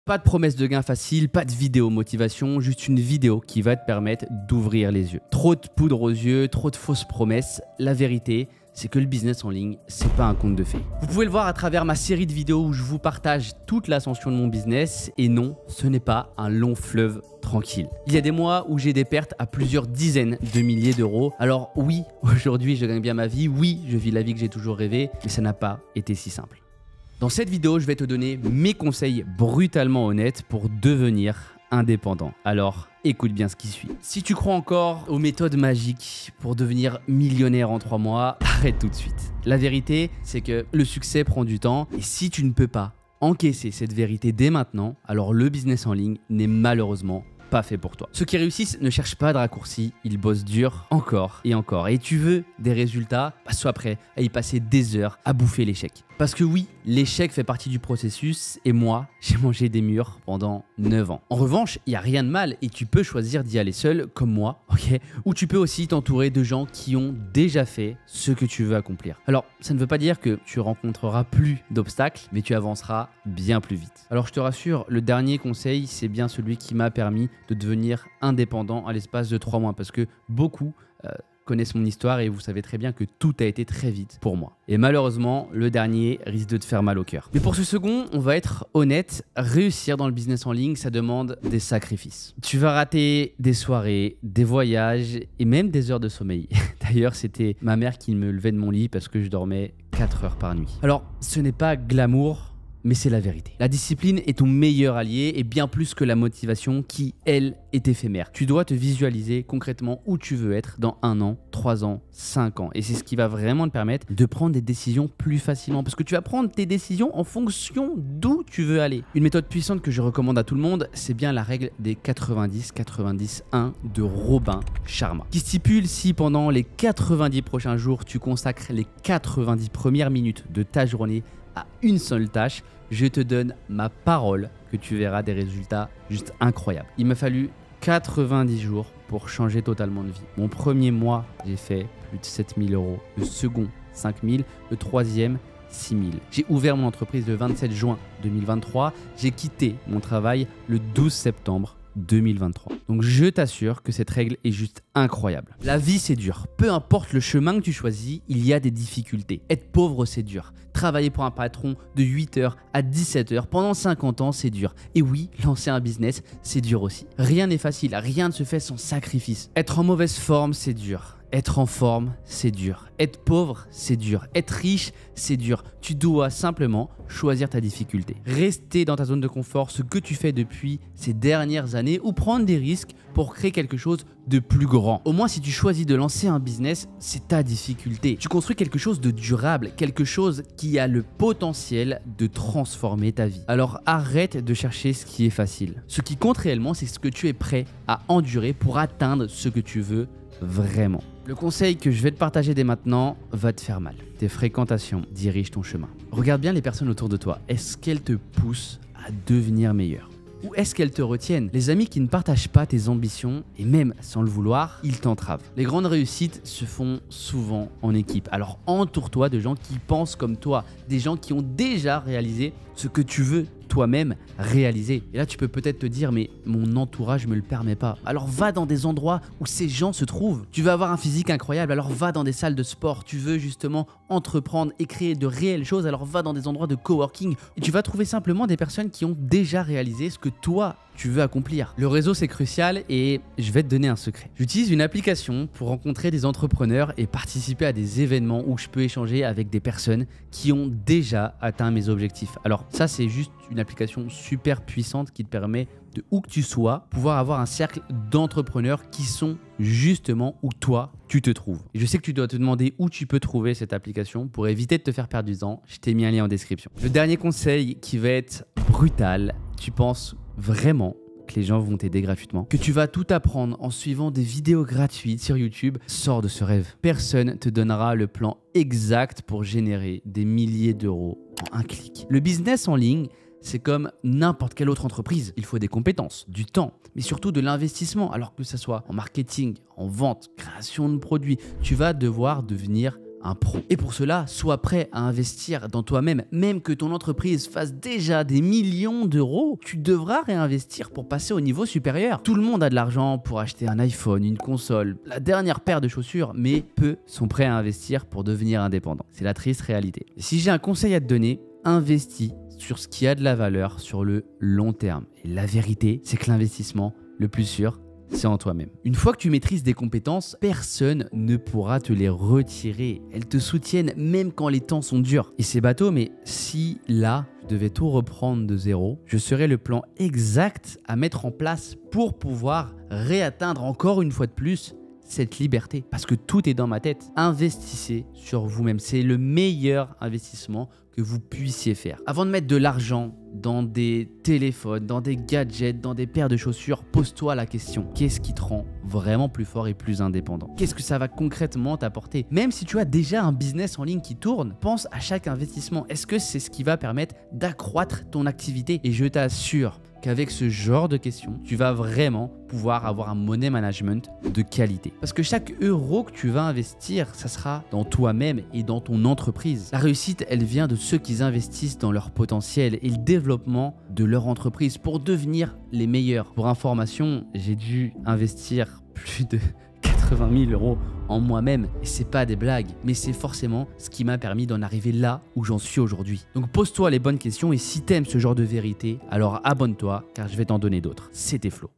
Pas de promesse de gain facile, pas de vidéo motivation, juste une vidéo qui va te permettre d'ouvrir les yeux. Trop de poudre aux yeux, trop de fausses promesses. La vérité, c'est que le business en ligne, c'est pas un conte de fées. Vous pouvez le voir à travers ma série de vidéos où je vous partage toute l'ascension de mon business. Et non, ce n'est pas un long fleuve tranquille. Il y a des mois où j'ai des pertes à plusieurs dizaines de milliers d'euros. Alors oui, aujourd'hui, je gagne bien ma vie. Oui, je vis la vie que j'ai toujours rêvé, mais ça n'a pas été si simple. Dans cette vidéo, je vais te donner mes conseils brutalement honnêtes pour devenir indépendant. Alors, écoute bien ce qui suit. Si tu crois encore aux méthodes magiques pour devenir millionnaire en 3 mois, arrête tout de suite. La vérité, c'est que le succès prend du temps et si tu ne peux pas encaisser cette vérité dès maintenant, alors le business en ligne n'est malheureusement pas fait pour toi. Ceux qui réussissent ne cherchent pas de raccourcis, ils bossent dur encore et encore. Et tu veux des résultats, sois prêt à y passer des heures à bouffer l'échec. Parce que oui, l'échec fait partie du processus et moi, j'ai mangé des murs pendant 9 ans. En revanche, il n'y a rien de mal et tu peux choisir d'y aller seul comme moi, ok? Ou tu peux aussi t'entourer de gens qui ont déjà fait ce que tu veux accomplir. Alors, ça ne veut pas dire que tu rencontreras plus d'obstacles, mais tu avanceras bien plus vite. Alors, je te rassure, le dernier conseil, c'est bien celui qui m'a permis de devenir indépendant à l'espace de 3 mois parce que beaucoup connaissent mon histoire et vous savez très bien que tout a été très vite pour moi. Et malheureusement, le dernier risque de te faire mal au cœur. Mais pour ce second, on va être honnête, réussir dans le business en ligne, ça demande des sacrifices. Tu vas rater des soirées, des voyages et même des heures de sommeil. D'ailleurs, c'était ma mère qui me levait de mon lit parce que je dormais 4 heures par nuit. Alors, ce n'est pas glamour, mais c'est la vérité. La discipline est ton meilleur allié et bien plus que la motivation qui, elle, est éphémère. Tu dois te visualiser concrètement où tu veux être dans 1 an, 3 ans, 5 ans. Et c'est ce qui va vraiment te permettre de prendre des décisions plus facilement parce que tu vas prendre tes décisions en fonction d'où tu veux aller. Une méthode puissante que je recommande à tout le monde, c'est bien la règle des 90-90-1 de Robin Sharma qui stipule si pendant les 90 prochains jours, tu consacres les 90 premières minutes de ta journée à une seule tâche, je te donne ma parole que tu verras des résultats juste incroyables. Il m'a fallu 90 jours pour changer totalement de vie. Mon premier mois, j'ai fait plus de 7 000 euros. Le second, 5 000. Le troisième, 6 000. J'ai ouvert mon entreprise le 27 juin 2023. J'ai quitté mon travail le 12 septembre 2023. Donc je t'assure que cette règle est juste incroyable. La vie c'est dur. Peu importe le chemin que tu choisis, il y a des difficultés. Être pauvre c'est dur. Travailler pour un patron de 8h à 17h pendant 50 ans c'est dur. Et oui, lancer un business c'est dur aussi. Rien n'est facile, rien ne se fait sans sacrifice. Être en mauvaise forme c'est dur. Être en forme, c'est dur. Être pauvre, c'est dur. Être riche, c'est dur. Tu dois simplement choisir ta difficulté. Rester dans ta zone de confort, ce que tu fais depuis ces dernières années, ou prendre des risques pour créer quelque chose de plus grand. Au moins, si tu choisis de lancer un business, c'est ta difficulté. Tu construis quelque chose de durable, quelque chose qui a le potentiel de transformer ta vie. Alors arrête de chercher ce qui est facile. Ce qui compte réellement, c'est ce que tu es prêt à endurer pour atteindre ce que tu veux vraiment. Le conseil que je vais te partager dès maintenant va te faire mal. Tes fréquentations dirigent ton chemin. Regarde bien les personnes autour de toi. Est-ce qu'elles te poussent à devenir meilleur ? Ou est-ce qu'elles te retiennent ? Les amis qui ne partagent pas tes ambitions, et même sans le vouloir, ils t'entravent. Les grandes réussites se font souvent en équipe. Alors entoure-toi de gens qui pensent comme toi, des gens qui ont déjà réalisé ce que tu veux toi-même réaliser. Et là, tu peux peut-être te dire, mais mon entourage ne me le permet pas. Alors va dans des endroits où ces gens se trouvent. Tu veux avoir un physique incroyable, alors va dans des salles de sport. Tu veux justement entreprendre et créer de réelles choses, alors va dans des endroits de coworking. Et tu vas trouver simplement des personnes qui ont déjà réalisé ce que toi, tu veux accomplir. Le réseau, c'est crucial et je vais te donner un secret. J'utilise une application pour rencontrer des entrepreneurs et participer à des événements où je peux échanger avec des personnes qui ont déjà atteint mes objectifs. Alors ça, c'est juste une application super puissante qui te permet de où que tu sois, pouvoir avoir un cercle d'entrepreneurs qui sont justement où toi, tu te trouves. Et je sais que tu dois te demander où tu peux trouver cette application. Pour éviter de te faire perdre du temps, je t'ai mis un lien en description. Le dernier conseil qui va être brutal, tu penses vraiment que les gens vont t'aider gratuitement, que tu vas tout apprendre en suivant des vidéos gratuites sur YouTube, sors de ce rêve. Personne te donnera le plan exact pour générer des milliers d'euros en un clic. Le business en ligne, c'est comme n'importe quelle autre entreprise. Il faut des compétences, du temps, mais surtout de l'investissement. Alors que ce soit en marketing, en vente, création de produits, tu vas devoir devenir un pro. Et pour cela, sois prêt à investir dans toi-même. Même que ton entreprise fasse déjà des millions d'euros, tu devras réinvestir pour passer au niveau supérieur. Tout le monde a de l'argent pour acheter un iPhone, une console, la dernière paire de chaussures, mais peu sont prêts à investir pour devenir indépendants. C'est la triste réalité. Et si j'ai un conseil à te donner, investis sur ce qui a de la valeur sur le long terme. Et la vérité, c'est que l'investissement le plus sûr, c'est en toi-même. Une fois que tu maîtrises des compétences, personne ne pourra te les retirer. Elles te soutiennent même quand les temps sont durs. Et c'est bateau, mais si là, je devais tout reprendre de zéro, je serais le plan exact à mettre en place pour pouvoir réatteindre encore une fois de plus cette liberté. Parce que tout est dans ma tête. Investissez sur vous-même. C'est le meilleur investissement que vous puissiez faire. Avant de mettre de l'argent dans des téléphones, dans des gadgets, dans des paires de chaussures, pose-toi la question. Qu'est-ce qui te rend vraiment plus fort et plus indépendant? Qu'est-ce que ça va concrètement t'apporter? Même si tu as déjà un business en ligne qui tourne, pense à chaque investissement. Est-ce que c'est ce qui va permettre d'accroître ton activité? Et je t'assure qu'avec ce genre de questions, tu vas vraiment pouvoir avoir un money management de qualité. Parce que chaque euro que tu vas investir, ça sera dans toi-même et dans ton entreprise. La réussite, elle vient de ceux qui investissent dans leur potentiel et le développement de leur entreprise pour devenir les meilleurs. Pour information, j'ai dû investir plus de 80 000 euros en moi-même. Et c'est pas des blagues, mais c'est forcément ce qui m'a permis d'en arriver là où j'en suis aujourd'hui. Donc pose-toi les bonnes questions et si t'aimes ce genre de vérité, alors abonne-toi car je vais t'en donner d'autres. C'était Flo.